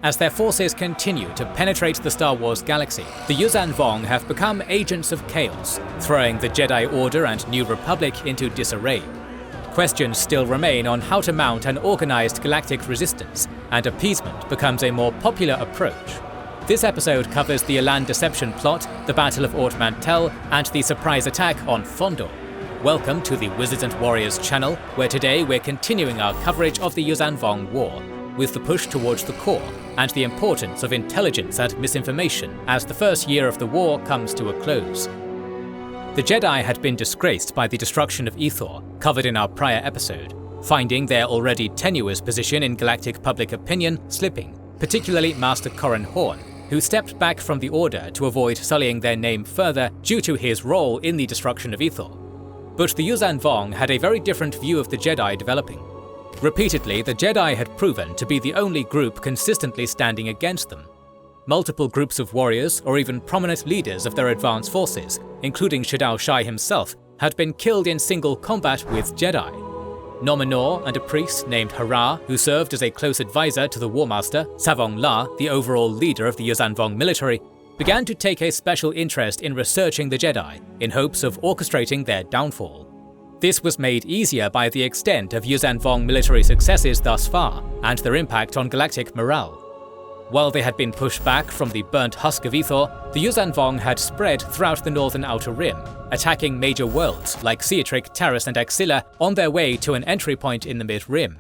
As their forces continue to penetrate the Star Wars galaxy, the Yuuzhan Vong have become agents of chaos, throwing the Jedi Order and New Republic into disarray. Questions still remain on how to mount an organized galactic resistance, and appeasement becomes a more popular approach. This episode covers the Elan deception plot, the Battle of Ord Mantell, and the surprise attack on Fondor. Welcome to the Wizards and Warriors channel, where today we're continuing our coverage of the Yuuzhan Vong War, with the push towards the core and the importance of intelligence and misinformation as the first year of the war comes to a close. The Jedi had been disgraced by the destruction of Ithor, covered in our prior episode, finding their already tenuous position in galactic public opinion slipping, particularly Master Corran Horn, who stepped back from the Order to avoid sullying their name further due to his role in the destruction of Ithor. But the Yuuzhan Vong had a very different view of the Jedi developing. Repeatedly, the Jedi had proven to be the only group consistently standing against them. Multiple groups of warriors, or even prominent leaders of their advanced forces, including Shaddai Shai himself, had been killed in single combat with Jedi. Nominor and a priest named Hara, who served as a close advisor to the War Master, Savong La, the overall leader of the Yuuzhan Vong military, began to take a special interest in researching the Jedi, in hopes of orchestrating their downfall. This was made easier by the extent of Yuuzhan Vong military successes thus far, and their impact on galactic morale. While they had been pushed back from the burnt husk of Ithor, the Yuuzhan Vong had spread throughout the northern Outer Rim, attacking major worlds like Ciatrix, Taris and Axilla on their way to an entry point in the Mid-Rim.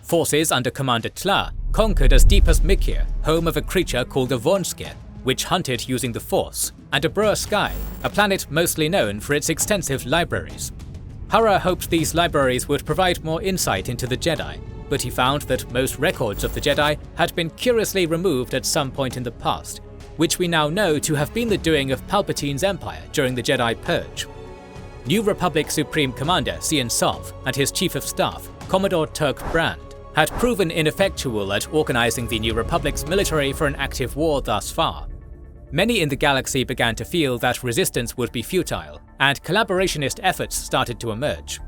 Forces under Commander Tla conquered as deep as Mikir, home of a creature called a Vornskir, which hunted using the Force, and a Brur Sky, a planet mostly known for its extensive libraries. Hara hoped these libraries would provide more insight into the Jedi, but he found that most records of the Jedi had been curiously removed at some point in the past, which we now know to have been the doing of Palpatine's Empire during the Jedi Purge. New Republic Supreme Commander Cian Sov and his Chief of Staff, Commodore Turk Brand, had proven ineffectual at organizing the New Republic's military for an active war thus far. Many in the galaxy began to feel that resistance would be futile, and collaborationist efforts started to emerge.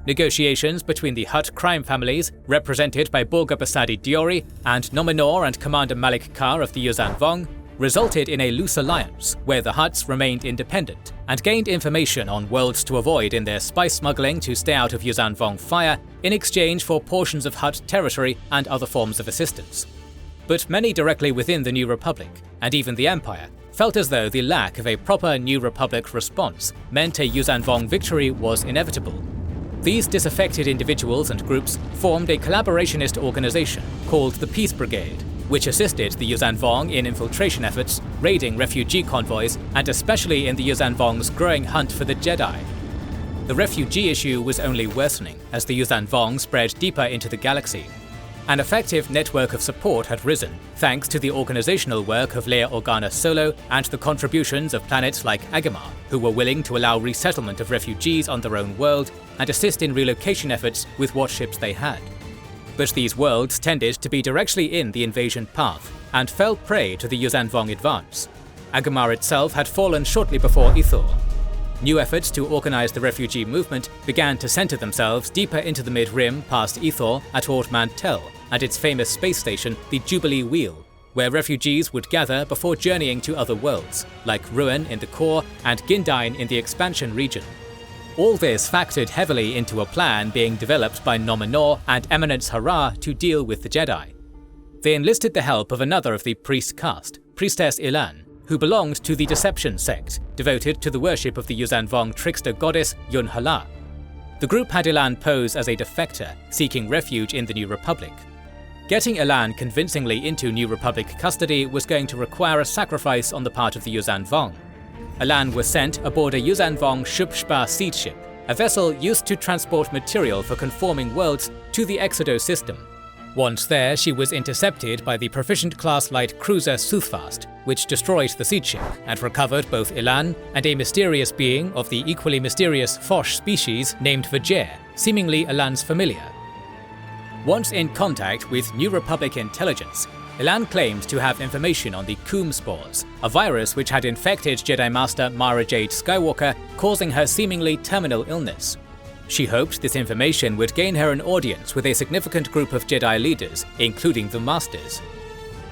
Negotiations between the Hutt crime families, represented by Borga Basadi Diori, and Nominor and Commander Malik Kar of the Yuuzhan Vong, resulted in a loose alliance where the Hutts remained independent and gained information on worlds to avoid in their spice smuggling to stay out of Yuuzhan Vong fire in exchange for portions of Hutt territory and other forms of assistance. But many directly within the New Republic, and even the Empire, felt as though the lack of a proper New Republic response meant a Yuuzhan Vong victory was inevitable. These disaffected individuals and groups formed a collaborationist organization called the Peace Brigade, which assisted the Yuuzhan Vong in infiltration efforts, raiding refugee convoys, and especially in the Yuuzhan Vong's growing hunt for the Jedi. The refugee issue was only worsening as the Yuuzhan Vong spread deeper into the galaxy. An effective network of support had risen, thanks to the organizational work of Leia Organa Solo and the contributions of planets like Agamar, who were willing to allow resettlement of refugees on their own world and assist in relocation efforts with what ships they had. But these worlds tended to be directly in the invasion path, and fell prey to the Yuuzhan Vong advance. Agamar itself had fallen shortly before Ithor. New efforts to organize the refugee movement began to center themselves deeper into the Mid-Rim past Ithor at Ord Mantell and its famous space station, the Jubilee Wheel, where refugees would gather before journeying to other worlds, like Ruin in the core and Gyndine in the expansion region. All this factored heavily into a plan being developed by Nominor and Eminence Hara to deal with the Jedi. They enlisted the help of another of the priest caste, Priestess Elan, who belonged to the Deception sect, devoted to the worship of the Yuuzhan Vong trickster goddess Yun Hala. The group had Elan pose as a defector, seeking refuge in the New Republic. Getting Elan convincingly into New Republic custody was going to require a sacrifice on the part of the Yuuzhan Vong. Elan was sent aboard a Yuuzhan Vong Shupshpa seed ship, a vessel used to transport material for conforming worlds to the Exodo system. Once there, she was intercepted by the proficient-class light cruiser Soothfast, which destroyed the seed ship and recovered both Elan and a mysterious being of the equally mysterious Fosh species named Vajir, seemingly Elan's familiar. Once in contact with New Republic intelligence, Elan claimed to have information on the Coom spores, a virus which had infected Jedi Master Mara Jade Skywalker, causing her seemingly terminal illness. She hoped this information would gain her an audience with a significant group of Jedi leaders, including the Masters.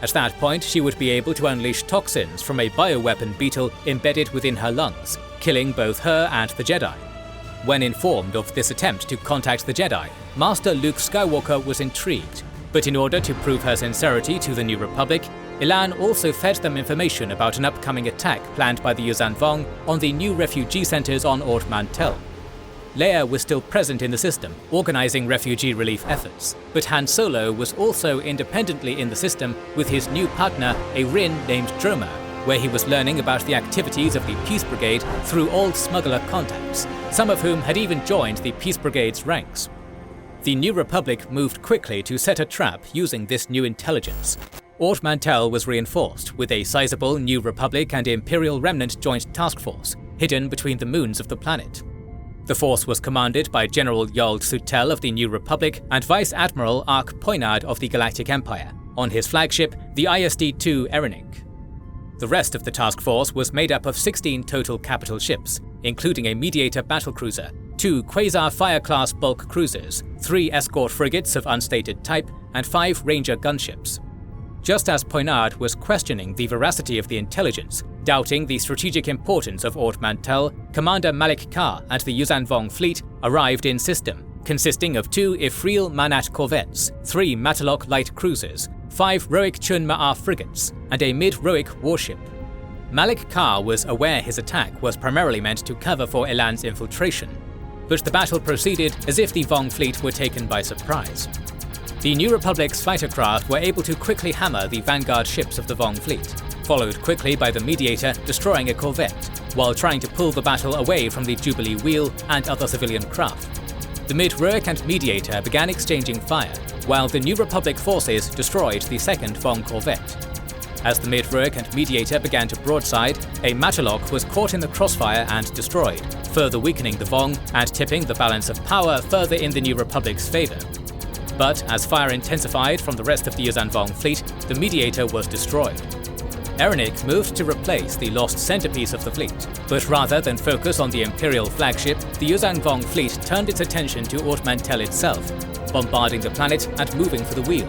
At that point, she would be able to unleash toxins from a bioweapon beetle embedded within her lungs, killing both her and the Jedi. When informed of this attempt to contact the Jedi, Master Luke Skywalker was intrigued, but in order to prove her sincerity to the New Republic, Elan also fed them information about an upcoming attack planned by the Yuuzhan Vong on the new refugee centers on Ord Mantell. Leia was still present in the system, organizing refugee relief efforts, but Han Solo was also independently in the system with his new partner, a Rin named Droma, where he was learning about the activities of the Peace Brigade through old smuggler contacts, some of whom had even joined the Peace Brigade's ranks. The New Republic moved quickly to set a trap using this new intelligence. Ord Mantell was reinforced with a sizable New Republic and Imperial Remnant joint task force, hidden between the moons of the planet. The force was commanded by General Yald Sutel of the New Republic and Vice Admiral Ark Poinard of the Galactic Empire, on his flagship, the ISD-2 Erenik. The rest of the task force was made up of 16 total capital ships, including a Mediator battlecruiser, 2 Quasar Fire-class bulk cruisers, 3 escort frigates of unstated type, and 5 Ranger gunships. Just as Poinard was questioning the veracity of the intelligence, doubting the strategic importance of Ord Mantell, Commander Malik Kar and the Yuuzhan Vong fleet arrived in system, consisting of 2 Ifril Manat corvettes, 3 Matalok light cruisers, 5 Roik Chun Ma'ar frigates, and a Mid Roik warship. Malik Kar was aware his attack was primarily meant to cover for Elan's infiltration, but the battle proceeded as if the Vong fleet were taken by surprise. The New Republic's fighter craft were able to quickly hammer the vanguard ships of the Vong fleet, followed quickly by the Mediator destroying a corvette, while trying to pull the battle away from the Jubilee Wheel and other civilian craft. The Mid Roik and Mediator began exchanging fire, while the New Republic forces destroyed the second Vong corvette. As the Mid Roik and Mediator began to broadside, a Matalok was caught in the crossfire and destroyed, further weakening the Vong and tipping the balance of power further in the New Republic's favor. But as fire intensified from the rest of the Yuuzhan Vong fleet, the Mediator was destroyed. Erenik moved to replace the lost centerpiece of the fleet, but rather than focus on the Imperial flagship, the Yuuzhan Vong fleet turned its attention to Ord Mantell itself, bombarding the planet and moving for the wheel.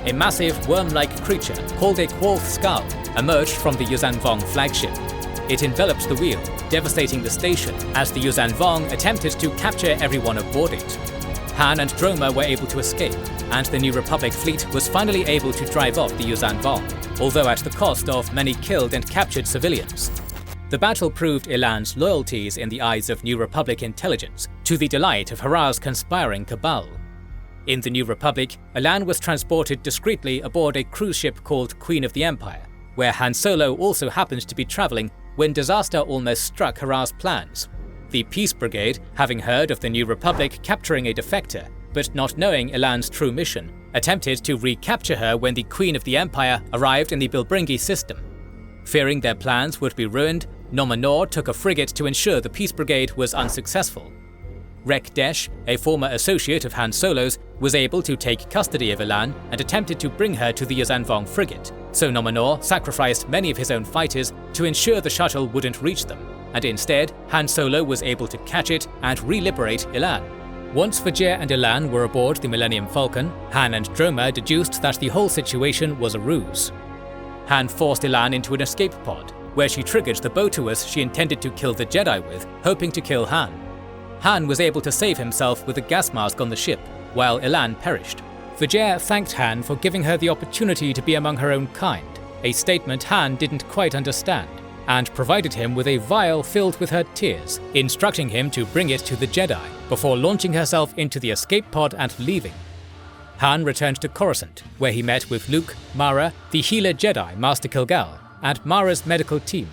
A massive worm-like creature called a Quoth Skull emerged from the Yuuzhan Vong flagship. It enveloped the wheel, devastating the station as the Yuuzhan Vong attempted to capture everyone aboard it. Han and Droma were able to escape, and the New Republic fleet was finally able to drive off the Yuuzhan Vong, although at the cost of many killed and captured civilians. The battle proved Elan's loyalties in the eyes of New Republic intelligence, to the delight of Hurrah's conspiring cabal. In the New Republic, Elan was transported discreetly aboard a cruise ship called Queen of the Empire, where Han Solo also happened to be traveling when disaster almost struck Hurrah's plans. The Peace Brigade, having heard of the New Republic capturing a defector, but not knowing Elan's true mission, attempted to recapture her when the Queen of the Empire arrived in the Bilbringi system. Fearing their plans would be ruined, Nominor took a frigate to ensure the Peace Brigade was unsuccessful. Rek Desh, a former associate of Han Solo's, was able to take custody of Elan and attempted to bring her to the Yuuzhan Vong frigate, so Nominor sacrificed many of his own fighters to ensure the shuttle wouldn't reach them, and instead, Han Solo was able to catch it and re-liberate Elan. Once Vajir and Elan were aboard the Millennium Falcon, Han and Droma deduced that the whole situation was a ruse. Han forced Elan into an escape pod, where she triggered the Botuus she intended to kill the Jedi with, hoping to kill Han. Han was able to save himself with a gas mask on the ship, while Elan perished. Vajir thanked Han for giving her the opportunity to be among her own kind, a statement Han didn't quite understand, and provided him with a vial filled with her tears, instructing him to bring it to the Jedi, before launching herself into the escape pod and leaving. Han returned to Coruscant, where he met with Luke, Mara, the healer Jedi Master Kilgal, and Mara's medical team.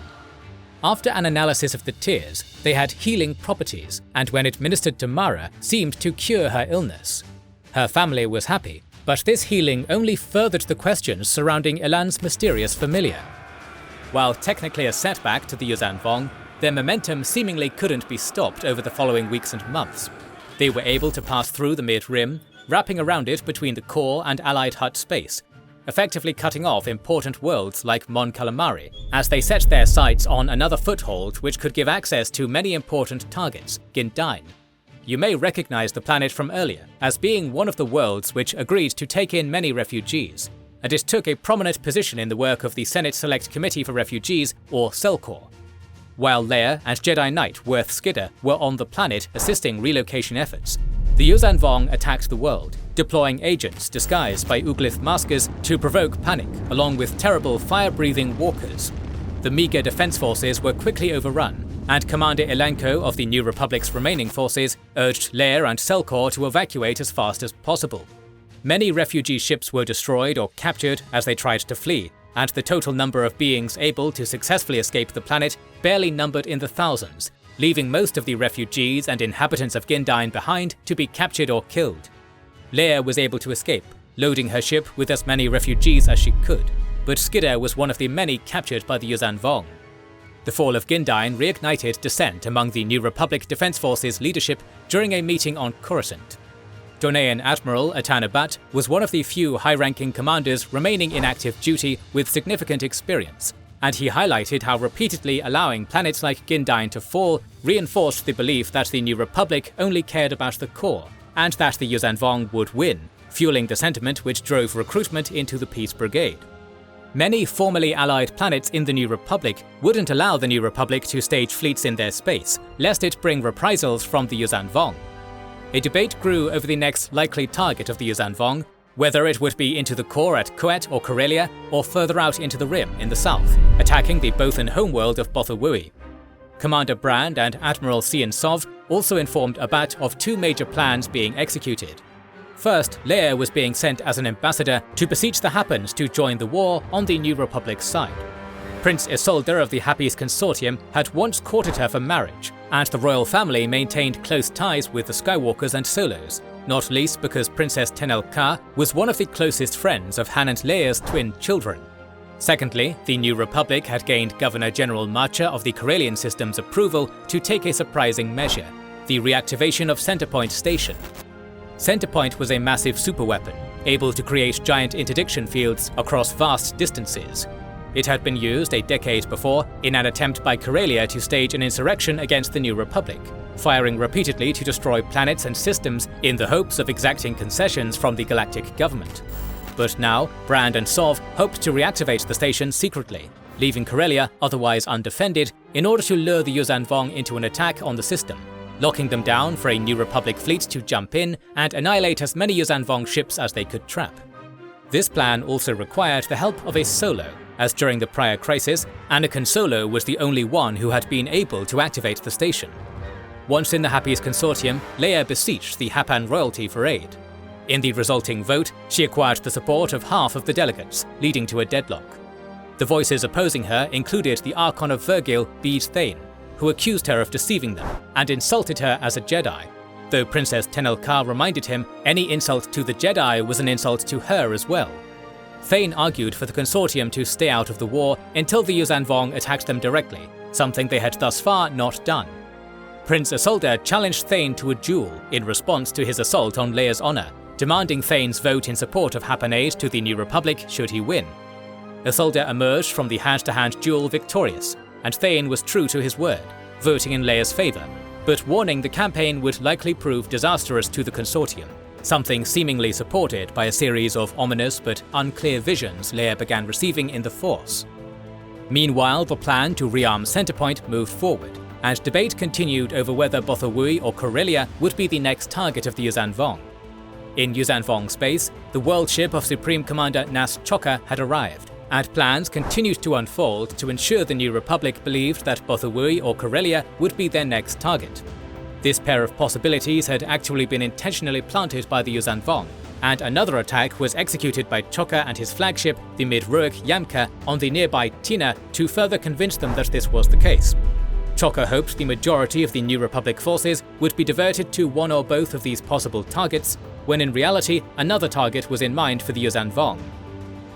After an analysis of the tears, they had healing properties, and when administered to Mara, seemed to cure her illness. Her family was happy, but this healing only furthered the questions surrounding Elan's mysterious familiar. While technically a setback to the Yuuzhan Vong, their momentum seemingly couldn't be stopped over the following weeks and months. They were able to pass through the Mid-Rim, wrapping around it between the core and Allied Hutt space, effectively cutting off important worlds like Mon Calamari, as they set their sights on another foothold which could give access to many important targets, Gyndine. You may recognize the planet from earlier, as being one of the worlds which agreed to take in many refugees. and it took a prominent position in the work of the Senate Select Committee for Refugees, or CELCOR. While Leia and Jedi Knight Worth Skidder were on the planet assisting relocation efforts, the Yuuzhan Vong attacked the world, deploying agents disguised by Uglith maskers to provoke panic, along with terrible fire-breathing walkers. The meager defense forces were quickly overrun, and Commander Elanco of the New Republic's remaining forces urged Leia and CELCOR to evacuate as fast as possible. Many refugee ships were destroyed or captured as they tried to flee, and the total number of beings able to successfully escape the planet barely numbered in the thousands, leaving most of the refugees and inhabitants of Gyndine behind to be captured or killed. Leia was able to escape, loading her ship with as many refugees as she could, but Skidder was one of the many captured by the Yuuzhan Vong. The fall of Gyndine reignited dissent among the New Republic Defense Forces leadership during a meeting on Coruscant. Donean Admiral Atana Bat was one of the few high-ranking commanders remaining in active duty with significant experience, and he highlighted how repeatedly allowing planets like Gyndine to fall reinforced the belief that the New Republic only cared about the core, and that the Yuuzhan Vong would win, fueling the sentiment which drove recruitment into the Peace Brigade. Many formerly allied planets in the New Republic wouldn't allow the New Republic to stage fleets in their space, lest it bring reprisals from the Yuuzhan Vong. A debate grew over the next likely target of the Yuuzhan Vong, whether it would be into the core at Kuet or Corellia, or further out into the Rim in the south, attacking the Bothan homeworld of Bothawui. Commander Brand and Admiral Cian Sov also informed Abat of two major plans being executed. First, Leia was being sent as an ambassador to beseech the Hapans to join the war on the New Republic's side. Prince Isolde of the Happy's consortium had once courted her for marriage, and the royal family maintained close ties with the Skywalkers and Solos, not least because Princess Tenel Ka was one of the closest friends of Han and Leia's twin children. Secondly, the New Republic had gained Governor-General Marcha of the Corellian system's approval to take a surprising measure, the reactivation of Centerpoint Station. Centerpoint was a massive superweapon, able to create giant interdiction fields across vast distances. It had been used a decade before in an attempt by Corellia to stage an insurrection against the New Republic, firing repeatedly to destroy planets and systems in the hopes of exacting concessions from the galactic government. But now, Brand and Sov hoped to reactivate the station secretly, leaving Corellia otherwise undefended in order to lure the Yuuzhan Vong into an attack on the system, locking them down for a New Republic fleet to jump in and annihilate as many Yuuzhan Vong ships as they could trap. This plan also required the help of a Solo, as during the prior crisis, Anakin Solo was the only one who had been able to activate the station. Once in the Happy's consortium, Leia beseeched the Hapan royalty for aid. In the resulting vote, she acquired the support of half of the delegates, leading to a deadlock. The voices opposing her included the Archon of Virgil, Beed Thane, who accused her of deceiving them and insulted her as a Jedi, though Princess Tenel Ka reminded him any insult to the Jedi was an insult to her as well. Thane argued for the consortium to stay out of the war until the Yuuzhan Vong attacked them directly, something they had thus far not done. Prince Isolde challenged Thane to a duel in response to his assault on Leia's honor, demanding Thane's vote in support of Hapan aid to the New Republic should he win. Isolde emerged from the hand-to-hand duel victorious, and Thane was true to his word, voting in Leia's favor, but warning the campaign would likely prove disastrous to the consortium, something seemingly supported by a series of ominous but unclear visions Leia began receiving in the Force. Meanwhile, the plan to rearm Centerpoint moved forward, and debate continued over whether Bothawui or Corellia would be the next target of the Yuuzhan Vong. In Yuuzhan Vong space, the world ship of Supreme Commander Nas Chokka had arrived, and plans continued to unfold to ensure the New Republic believed that Bothawui or Corellia would be their next target. This pair of possibilities had actually been intentionally planted by the Yuuzhan Vong, and another attack was executed by Chokka and his flagship, the Mid Roik Yamka, on the nearby Tina to further convince them that this was the case. Chokka hoped the majority of the New Republic forces would be diverted to one or both of these possible targets, when in reality another target was in mind for the Yuuzhan Vong.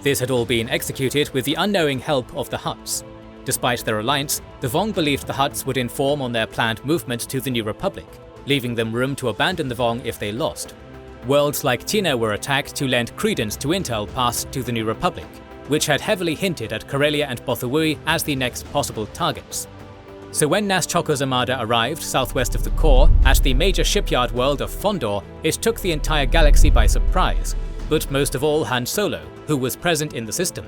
This had all been executed with the unknowing help of the Hutts. Despite their alliance, the Vong believed the Hutts would inform on their planned movement to the New Republic, leaving them room to abandon the Vong if they lost. Worlds like Tina were attacked to lend credence to intel passed to the New Republic, which had heavily hinted at Corellia and Bothawui as the next possible targets. So when Nas Chokka's armada arrived southwest of the core, at the major shipyard world of Fondor, it took the entire galaxy by surprise, but most of all Han Solo, who was present in the system.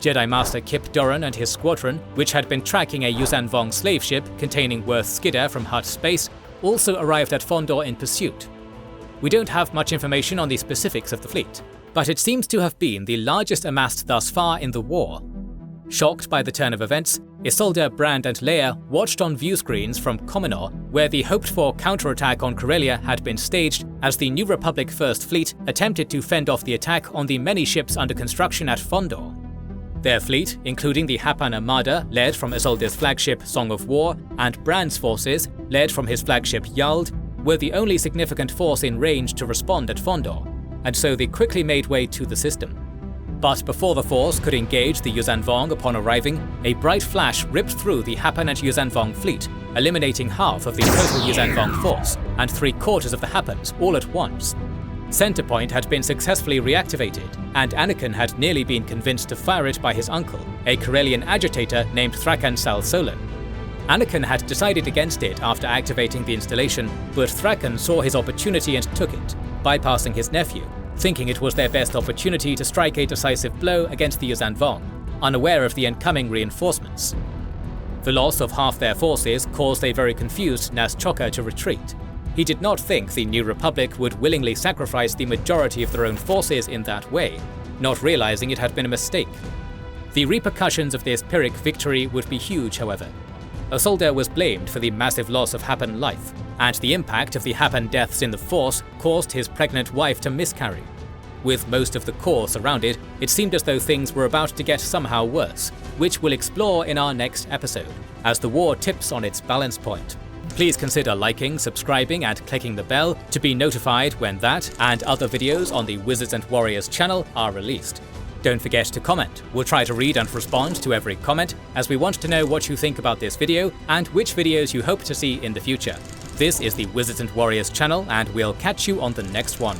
Jedi Master Kip Doran and his squadron, which had been tracking a Yuuzhan Vong slave ship containing Worth Skidder from Hutt space, also arrived at Fondor in pursuit. We don't have much information on the specifics of the fleet, but it seems to have been the largest amassed thus far in the war. Shocked by the turn of events, Isolde, Brand and Leia watched on view screens from Comenor, where the hoped-for counterattack on Corellia had been staged as the New Republic First Fleet attempted to fend off the attack on the many ships under construction at Fondor. Their fleet, including the Hapan Armada, led from Isolde's flagship Song of War, and Brand's forces, led from his flagship Yald, were the only significant force in range to respond at Fondor, and so they quickly made way to the system. But before the force could engage the Yuuzhan Vong upon arriving, a bright flash ripped through the Hapan and Yuuzhan Vong fleet, eliminating half of the total Yuuzhan Vong force and 3/4 of the Hapans all at once. Centerpoint had been successfully reactivated, and Anakin had nearly been convinced to fire it by his uncle, a Corellian agitator named Thrakan Sal Solan. Anakin had decided against it after activating the installation, but Thrakan saw his opportunity and took it, bypassing his nephew, thinking it was their best opportunity to strike a decisive blow against the Yuuzhan Vong, unaware of the incoming reinforcements. The loss of half their forces caused a very confused Nas Chokka to retreat. He did not think the New Republic would willingly sacrifice the majority of their own forces in that way, not realizing it had been a mistake. The repercussions of this Pyrrhic victory would be huge, however. Isolde was blamed for the massive loss of Hapan life, and the impact of the Hapan deaths in the Force caused his pregnant wife to miscarry. With most of the core surrounded, it seemed as though things were about to get somehow worse, which we'll explore in our next episode, as the war tips on its balance point. Please consider liking, subscribing and clicking the bell to be notified when that and other videos on the Wizards and Warriors channel are released. Don't forget to comment. We'll try to read and respond to every comment, as we want to know what you think about this video and which videos you hope to see in the future. This is the Wizards and Warriors channel, and we'll catch you on the next one.